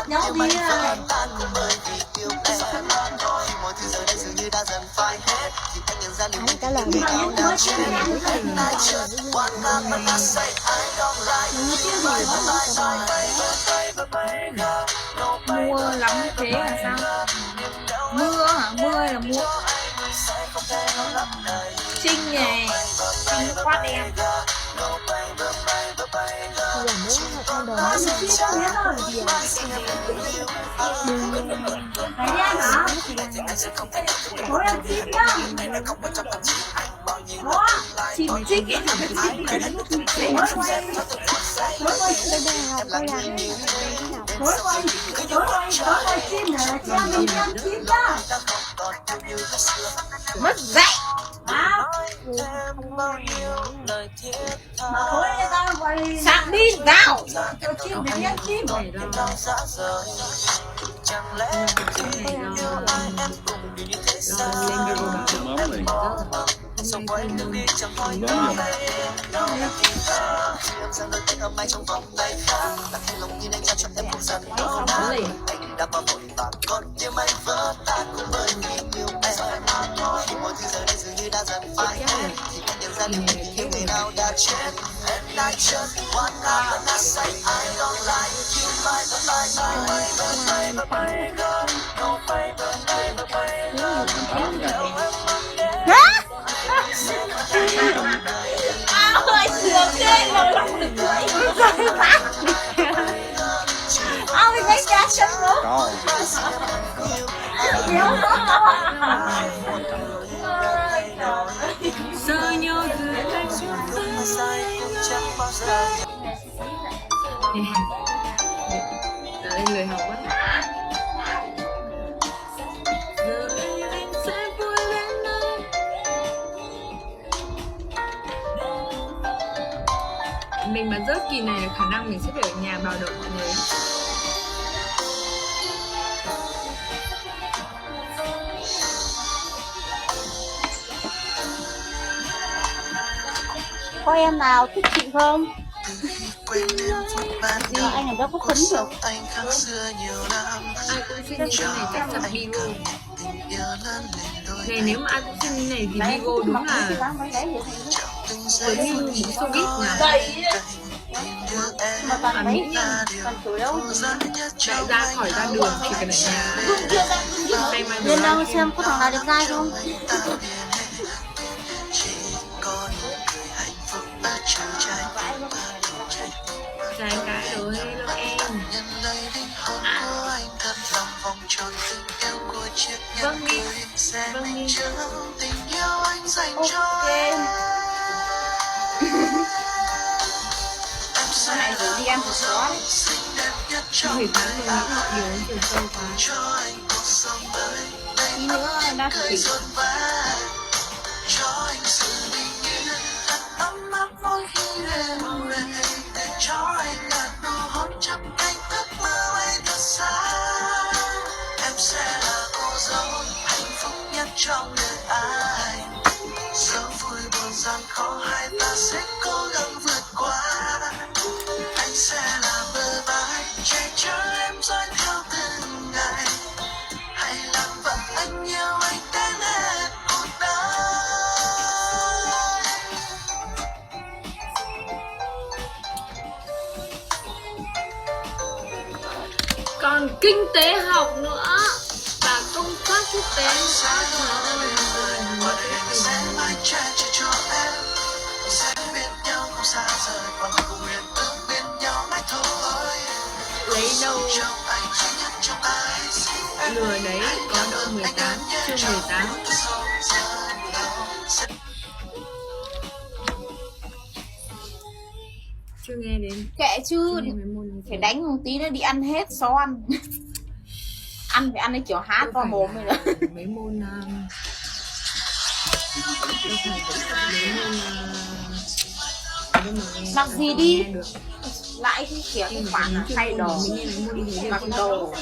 Nhau đi à. Cái lần Mua lắm thế là sao? Mưa hả? Mưa hay là mua? Trinh này, Trinh nó quát em. giờ muốn ăn đồ Thấy đi anh hả? Thôi ăn chim nhá. Đó, chim chích. Tối quay chim này là cho mình ăn chim đó. Mất dạy. Sạc đi vào cho chim để ăn chim. Xung quanh đường đi chẳng hỏi nhau rằng đôi tay ấm áp trong vòng tay khác đặt thanh lòng như anh trao cho em một giấc mơ anh đã bao vội vàng con tim anh vỡ tan cũng bởi vì yêu em khi mọi thứ giờ đây dường như đã dần phai hết thì anh nhận ra liệu mình yêu người nào đã chết and I just wanna when I say I don't like you bye bye bye bye bye bye girl no bye bye bye bye girl ơi sướng ghê mà lòng được cưới ôi mấy cha sân luôn giờ nhớ đấy người học quá. Mình mà rớt kỳ này khả năng mình sẽ phải ở nhà bào động mọi người. có em nào thích chị không? Anh ở đâu có phấn được. Ai cũng xin như thế này chắc chắn Bigo. Này nếu mà ai cũng xin như này thì Bigo đúng là với như showbiz nhỉ? Ở Mỹ nha, chạy ra khỏi ra đường chỉ cần ở nhà. Lên đâu xem có thằng nào đẹp trai không? Trai cái rồi, hello em. Vâng đi, vâng đi. Hôm nay rủ đi ăn thịt chó đấy. Thủy tháng mình nghĩ họ nhiều đến chiều sâu quá. Tí nữa đã thử thịt. Em sẽ là cô dâu hạnh phúc nhất trong đời anh. Dẫu vui buồn gian khó hai ta sẽ cố gắng vượt qua. Anh sẽ là bờ vai che chở em dõi theo từng ngày. Hãy làm vợ anh yêu anh đến hết cuộc đời. Còn kinh tế học nữa và công tác quốc tế lấy đâu lừa đấy có đâu 18 chương 18. Chưa nghe đến. Kệ chứ, phải đánh một tí nữa đi ăn hết xó ăn. Ăn phải ăn cái kiểu hát to mồm này nữa. Mấy môn mặc gì đi. lại cái kiểu cái khoản là thay đồ mặc đồ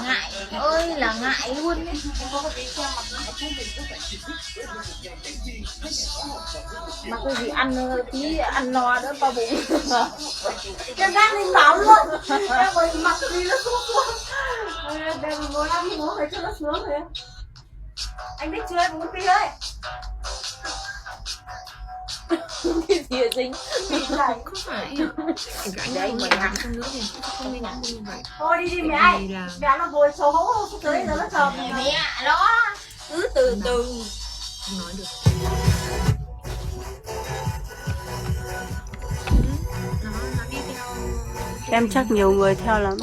ngại ơi là ngại luôn ấy. Mà cái gì ăn tí ăn no đỡ to bụng. Cái rác lên nóng luôn. Em rồi mặc gì nó xuống. Để mình ngồi ăn nó phải cho nó sướng rồi. Anh biết chưa em muốn tí đấy. Cái gì dính không phải đấy mà ngắm trong nước thì không nên nhắn như vậy. thôi đi mẹ ơi mẹ nó ngồi xấu hổ tới giờ nó chờ mẹ đó cứ từ từ không nói được. Nó đi theo Em chắc nhiều người theo lắm.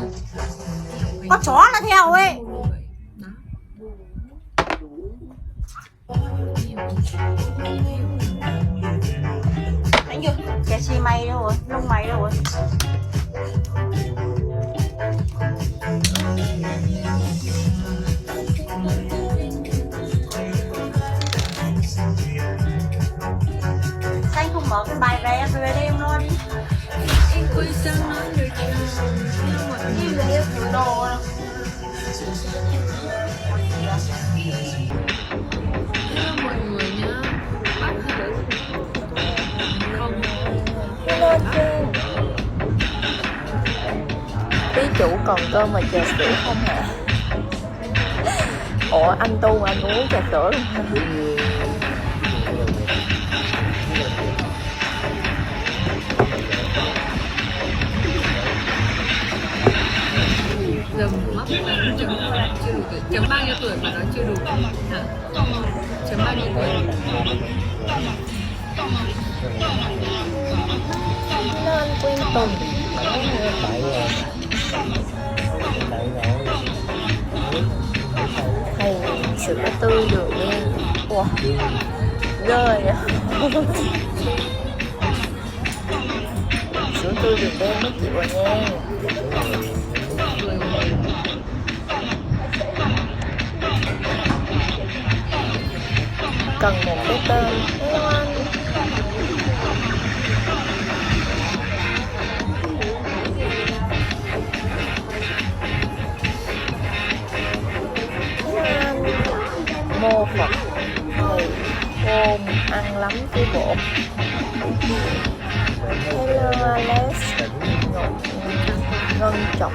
có chó nó theo ấy. Anh chưa cái chi mày đâu rồi lông mày đâu rồi. Xanh không mở cái bài về đây em lo đi. anh quay sang nói được Như vậy đồ mọi người nhá. Không tí chủ còn cơm mà trà sữa không hả? Ủa anh Tu mà anh uống trà sữa luôn hả? giờ mắc là nó chưa đủ tuổi. Chấm bao nhiêu tuổi mà nó chưa đủ hả? Chấm bao nhiêu tuổi? Nên Quyên Tùng hay sữa tươi đường đen. Wow ghê vậy. Sữa tươi đường đen mới chịu rồi nha. Cần một cái tên. Hello anh. Mô Phật thầy khôn ăn lắm chứ bộ. Hello Alex Ngân Chọc